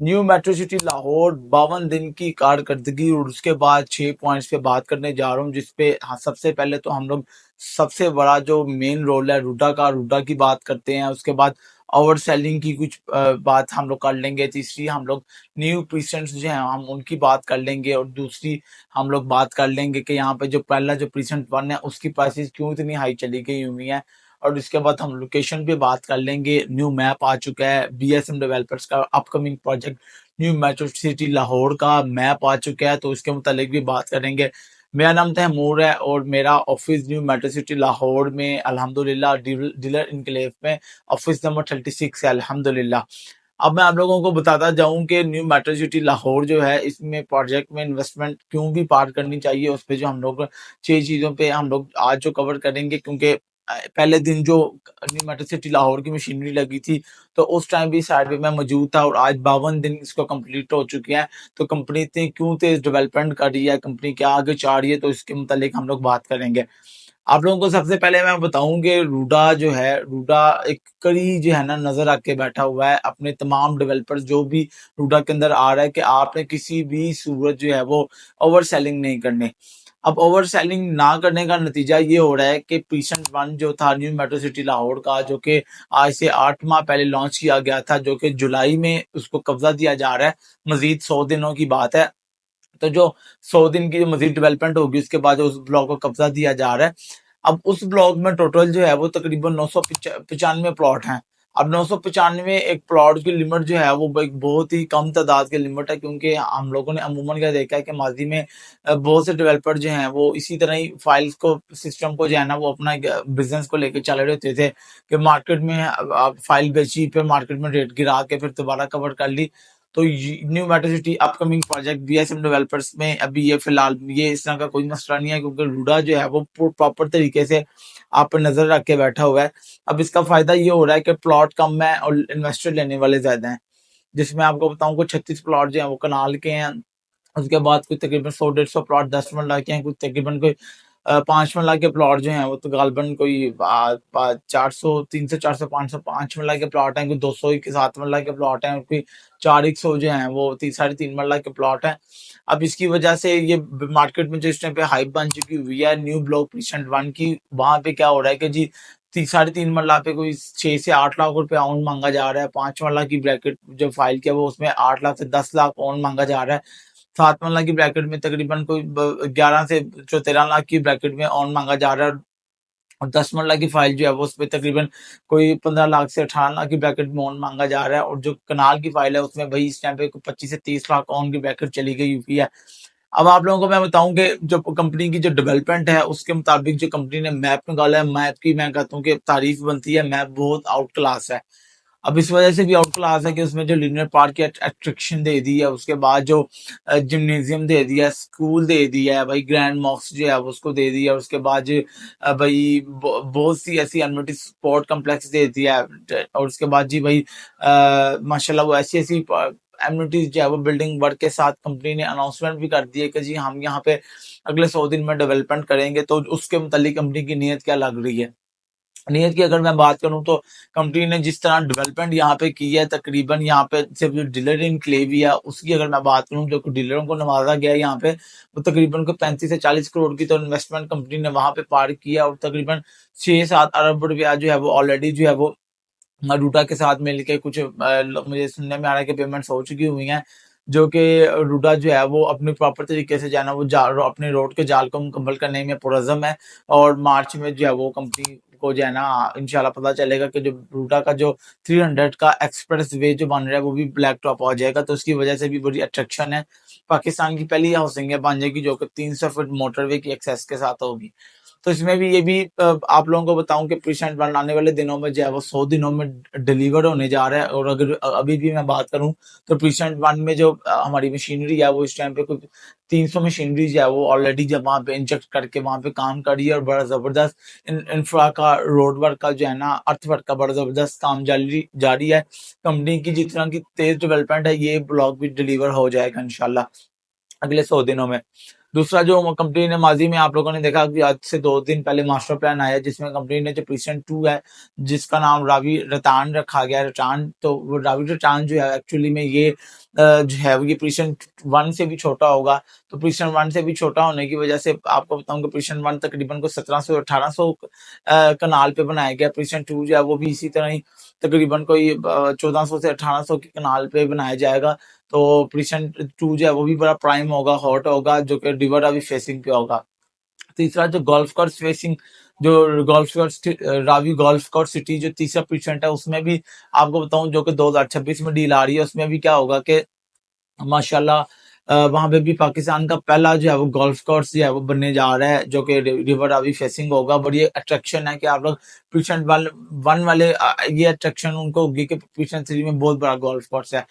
New metro city Lahore 52 दिन की कारकर्दगी और उसके बाद 6 पॉइंट्स पे बात करने जा रहा हूँ, जिसपे हाँ, सबसे पहले तो हम लोग सबसे बड़ा जो मेन रोल है रूडा की बात करते हैं। उसके बाद ओवर सेलिंग की कुछ बात हम लोग कर लेंगे। तीसरी हम लोग न्यू प्रीसेंट्स जो हैं हम उनकी बात कर लेंगे, और दूसरी हम लोग बात कर लेंगे कि यहाँ पे जो पहला जो प्रीसेंट वन है उसकी प्राइसेस क्यों इतनी हाई चली गई हुई है। और इसके बाद हम लोकेशन पे बात कर लेंगे। न्यू मैप आ चुका है बीएसएम डेवलपर्स का upcoming project new metro city Lahore का मैप आ चुका है, तो उसके मुतालिक भी बात करेंगे। मेरा नाम तैमूर है और मेरा office new metro city Lahore में अल्हम्दुलिल्लाह डीलर इनक्लेव में ऑफिस नंबर 36 है अल्हम्दुलिल्लाह। अब मैं आप लोगों को बताता जाऊं कि न्यू मेट्रो सिटी लाहौर जो है इसमें प्रोजेक्ट में इन्वेस्टमेंट क्यों भी पार करनी चाहिए, उस पे जो हम लोग 6 चीजों पे हम लोग आज जो कवर करेंगे। क्योंकि पहले दिन जो न्यू मेट्रो सिटी लाहौर की मशीनरी लगी थी, तो उस टाइम भी साइड पे मैं मौजूद था, और आज 52 दिन इसको कंप्लीट हो चुके हैं। तो कंपनी इतनी क्यों तेज डेवलपमेंट कर रही है, कंपनी क्या आगे चाह रही है, तो इसके मुतालिक हम लोग बात करेंगे। आप लोगों को सबसे पहले मैं बताऊं कि रूडा एक कड़ी जो है ना नजर रख के बैठा हुआ है अपने तमाम डेवलपर्स जो भी रूडा के अंदर आ रहा है, कि आपने किसी भी सूरत जो है वो ओवर सेलिंग नहीं करनी। अब ओवर सेलिंग ना करने का नतीजा ये हो रहा है कि प्रीसेंट वन जो था न्यू मेट्रो सिटी लाहौर का, जो कि आज से 8 माह पहले लॉन्च किया गया था, जो कि जुलाई में उसको कब्जा दिया जा रहा है। मजीद 100 दिनों की बात है, तो जो 100 दिन की जो मजीद डेवलपमेंट होगी उसके बाद जो उस ब्लॉक को कब्जा दिया जा रहा है। अब उस ब्लॉक में टोटल जो है वो तकरीबन 995 प्लॉट हैं। अब 995 एक प्लॉट की लिमिट जो है वो एक बहुत ही कम तादाद की लिमिट है, क्योंकि हम लोगों ने अमूमन क्या देखा है कि माजी में बहुत से डेवलपर जो हैं वो इसी तरह ही फाइल्स को सिस्टम को जो है ना वो अपना बिजनेस को लेकर चल रहे होते थे, कि मार्केट में फाइल बेची, फिर मार्केट में रेट गिरा के फिर दोबारा कवर कर ली। तो new metro city upcoming project BSM developers में अभी ये फिलहाल ये इस तरह का कोई मसला नहीं है, क्योंकि रूडा जो है वो प्रॉपर तरीके से आप पर नजर रख के बैठा हुआ है। अब इसका फायदा ये हो रहा है कि प्लॉट कम है और इन्वेस्टर लेने वाले ज्यादा हैं। जिसमें आपको बताऊं कुछ 36 प्लॉट जो है वो कनाल के हैं। उसके बाद कुछ तकरीबन 100-150 प्लॉट 10 लाख के हैं। कुछ तकरीबन कोई 5 लाख के प्लॉट जो हैं वो तो गालबन कोई 400 300 400 500 5 लाख के प्लॉट हैं। कोई 200 के 7 लाख के प्लॉट हैं, और कोई 400 जो हैं वो 3 साढ़े 3 लाख के प्लॉट हैं। अब इसकी वजह से ये मार्केट में जो इस टाइम पे हाइप बन चुकी हुई है न्यू ब्लॉक प्रीसेंट वन की, वहां पे क्या हो रहा है कि जी 3 साढ़े 3 मरला पे कोई 6 से 8 लाख रुपए ऑन मांगा जा रहा है। 5 मरला की ब्रैकेट जो फाइल किया वो उसमें 8 लाख से 10 लाख ऑन मांगा जा रहा है। 7 मरला की ब्रैकेट में तकरीबन कोई 11 से 13 लाख की ब्रैकेट में ऑन मांगा जा रहा है। और 10 मरला की फाइल जो है वो उस पर तकरीबन कोई 15 लाख से 18 लाख की ब्रैकेट में ऑन मांगा जा रहा है। और जो कनाल की फाइल है उसमें भाई इस टाइम पे 25 से 30 लाख ऑन की ब्रैकेट चली गई हुई है। अब आप लोगों को मैं बताऊं कि जो कंपनी की जो डेवलपमेंट है उसके मुताबिक जो कंपनी ने मैप निकाला है, मैप की मैं कहता हूँ कि तारीफ बनती है। मैप बहुत आउट क्लास है। अब इस वजह से भी आउट क्लास है कि उसमें जो लिनियर पार्क की अट्रैक्शन दे दी है, उसके बाद जो जिम्नेजियम दे दिया, स्कूल दे दिया है भाई, ग्रैंड मॉक्स जो है वो उसको दे दिया, और उसके बाद जो भाई बहुत सी ऐसी अम्यूनिटी स्पोर्ट कम्प्लेक्स दे दिया है। और उसके बाद जी भाई माशाल्लाह वो ऐसी ऐसी एम्यूनिटीज जो है वो बिल्डिंग वर्क के साथ कंपनी ने अनाउंसमेंट भी कर दी है कि जी हम यहाँ पे अगले 100 दिन में डेवलपमेंट करेंगे। तो उसके मुतालिक कंपनी की नीयत क्या लग रही है। नीयत की अगर मैं बात करूं तो कंपनी ने जिस तरह डेवलपमेंट यहाँ पे की है, तकरीबन यहाँ पे सिर्फ जो डीलर इनक्लेव है उसकी अगर मैं बात करूं, जो डीलरों को नवाजा गया है यहाँ पे, वो तकरीबन को 35 से 40 करोड़ की तो इन्वेस्टमेंट कंपनी ने वहां पे पार किया। और तकरीबन 6-7 अरब रुपया जो है वो ऑलरेडी जो है वो रूडा के साथ मिलके कुछ मुझे सुनने में आ रहा है कि पेमेंट्स हो चुकी हुई हैं। जो कि रूडा जो है वो अपने प्रॉपर तरीके से जाना वो अपने रोड के जाल को मुकम्मल करने में पुरज़म है। और मार्च में जो है वो कंपनी को जो है ना इंशाल्लाह पता चलेगा कि जो रूडा का जो 300 का एक्सप्रेस वे जो बन रहा है वो भी ब्लैक टॉप हो जाएगा। तो उसकी वजह से भी बड़ी अट्रैक्शन है। पाकिस्तान की पहली हाउसिंग है बन जाएगी, जो कि 300 फीट मोटरवे की एक्सेस के साथ होगी। तो इसमें भी ये भी आप लोगों को बताऊं कि प्रीसेंट वन आने वाले दिनों में जो है वो 100 दिनों में डिलीवर होने जा रहा है। और अगर अभी भी मैं बात करूं तो प्रीसेंट वन में जो हमारी मशीनरी है वो इस टाइम पे कुछ 300 मशीनरी जो है वो ऑलरेडी जब वहां पे इंजेक्ट करके वहां पे काम कर रही है। और बड़ा जबरदस्त इंफ्रा का रोड वर्क का जो है ना अर्थ वर्क का बड़ा जबरदस्त काम जारी जारी है। कंपनी की जिस तरह की तेज डेवलपमेंट है ये ब्लॉक भी डिलीवर हो जाएगा इंशाल्लाह अगले 100 दिनों में। दूसरा जो कंपनी ने माजी में आप लोगों ने देखा कि आज से 2 दिन पहले मास्टर प्लान आया जिसमें कंपनी ने जो प्रीसेंट 2 है जिसका नाम रावी रतान रखा गया है, रटान। तो वो रावी रटान जो है एक्चुअली में ये जो है वो ये प्रीसेंट 1 से भी छोटा होगा। तो प्रीसेंट 1 से भी छोटा होने की वजह से आपको बताऊं कि प्रीसेंट 1 तकरीबन को 1700-1800 कनाल पे बनाया गया। प्रीसेंट 2 जो है वो भी इसी तरह ही तकरीबन कोई 1400 से 1800 के कनाल पे बनाया जाएगा। तो प्रीसेंट 2 जो है वो भी बड़ा प्राइम होगा, हॉट होगा, जो कि रिवर अभी फेसिंग पे होगा। तीसरा जो गोल्फ कोर्स फेसिंग जो golf course Ravi golf course city जो तीसरा प्रीसेंट है उसमें भी आपको बताऊं जो कि 2026 में डील आ रही है उसमें भी क्या होगा कि माशाल्लाह वहां पे भी पाकिस्तान का पहला जो है वो गोल्फ कोर्स जो है वो बनने जा रहा है जो कि रिवर रावी फेसिंग होगा। बड़ी अट्रैक्शन है कि आप लोग प्रीसेंट 1 वाले ये अट्रैक्शन उनको होगी कि प्रीसेंट 3 में बहुत बड़ा गोल्फ कोर्स है।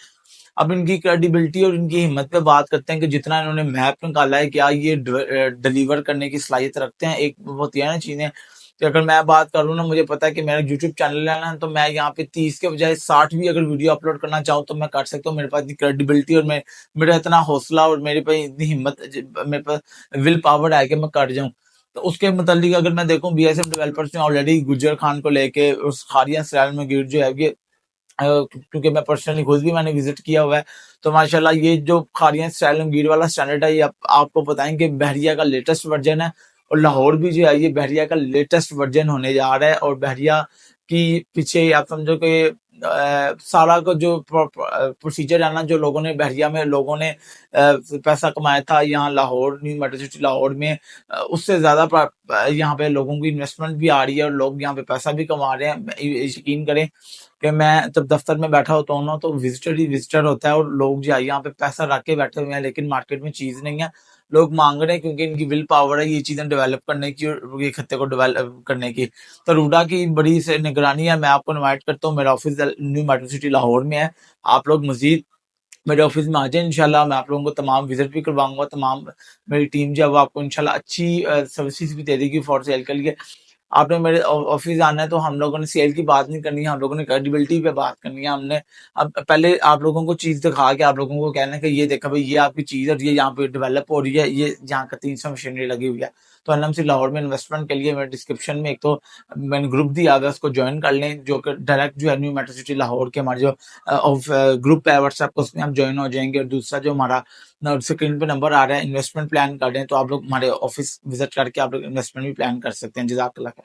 अब इनकी क्रेडिबिलिटी और इनकी हिम्मत पे बात करते हैं कि जितना इन्होंने मैप निकाला है क्या ये डिलीवर करने की सलाहियत रखते हैं। एक होती है ना चीजें कि अगर मैं बात करूँ ना मुझे पता है कि मेरा यूट्यूब चैनल है ना तो मैं यहाँ पे 30 के बजाय 60 भी अगर वीडियो अपलोड करना चाहूँ तो मैं कर सकता हूँ। मेरे पास इतनी क्रेडिबिलिटी और मेरा इतना हौसला और मेरे पास इतनी हिम्मत मेरे पास विल पावर है कि मैं कर जाऊँ। तो उसके मुतालिक अगर मैं देखूं बीएसएफ डेवलपर्स ने ऑलरेडी गुज्जर खान को लेके उस खारिया सराय में गिर जो है ये क्योंकि मैं पर्सनली खुद भी मैंने विजिट किया हुआ है। तो माशाल्लाह ये जो खारियन स्टाइल गिर वाला स्टैंडर्ड है ये आपको बताएंगे बहरिया का लेटेस्ट वर्जन है। और लाहौर भी जो है ये बहरिया का लेटेस्ट वर्जन होने जा रहा है। और बहरिया की पीछे आप समझो कि सारा का जो प्रोसीजर है ना जो लोगों ने बहरिया में लोगों ने पैसा कमाया था यहाँ Lahore new metro city Lahore में उससे ज्यादा यहाँ पे लोगों की इन्वेस्टमेंट भी आ रही है और लोग यहाँ पे पैसा भी कमा रहे हैं। यकीन करें कि मैं जब दफ्तर में बैठा होता हूँ ना तो विजिटर ही विजिटर होता है और लोग जो है यहाँ पे पैसा रख के बैठे हुए हैं लेकिन मार्केट में चीज नहीं है। लोग मांग रहे हैं क्योंकि इनकी विल पावर है ये चीजें डेवलप करने की और ये खत्ते को डेवलप करने की। तो रूडा की बड़ी से निगरानी है। मैं आपको इनवाइट करता हूँ, मेरा office new metro city Lahore में है। आप लोग मजीद मेरे ऑफिस में आ जाए इंशाल्लाह मैं आप लोगों को तमाम विजिट भी करवाऊंगा। तमाम मेरी टीम जो है वो आपको इंशाल्लाह अच्छी सर्विसेज भी दे देगी फॉर सेल के लिए। आपने मेरे ऑफिस आना है तो हम लोगों ने सेल की बात नहीं करनी है, हम लोगों ने क्रेडिबिलिटी पे बात करनी है। हमने अब पहले आप लोगों को चीज दिखा के आप लोगों को कहना है कि ये देखा भाई ये आपकी चीज है और ये यहाँ पे डेवलप हो रही है, ये यहाँ का 300 मशीनरी लगी हुई है। तो एनएमसी लाहौर में इन्वेस्टमेंट के लिए मेरे डिस्क्रिप्शन में एक तो मैंने ग्रुप दिया हुआ है उसको ज्वाइन कर लें जो कि डायरेक्ट जो है न्यू मेट्रो सिटी लाहौर के हमारे जो ग्रुप है व्हाट्सएप को उसमें हम ज्वाइन हो जाएंगे। और दूसरा जो हमारा स्क्रीन पे नंबर आ रहा है इन्वेस्टमेंट प्लान कर रहे हैं तो आप लोग हमारे ऑफिस विजिट करके आप लोग इन्वेस्टमेंट भी प्लान कर सकते हैं। जज़ाकल्लाह।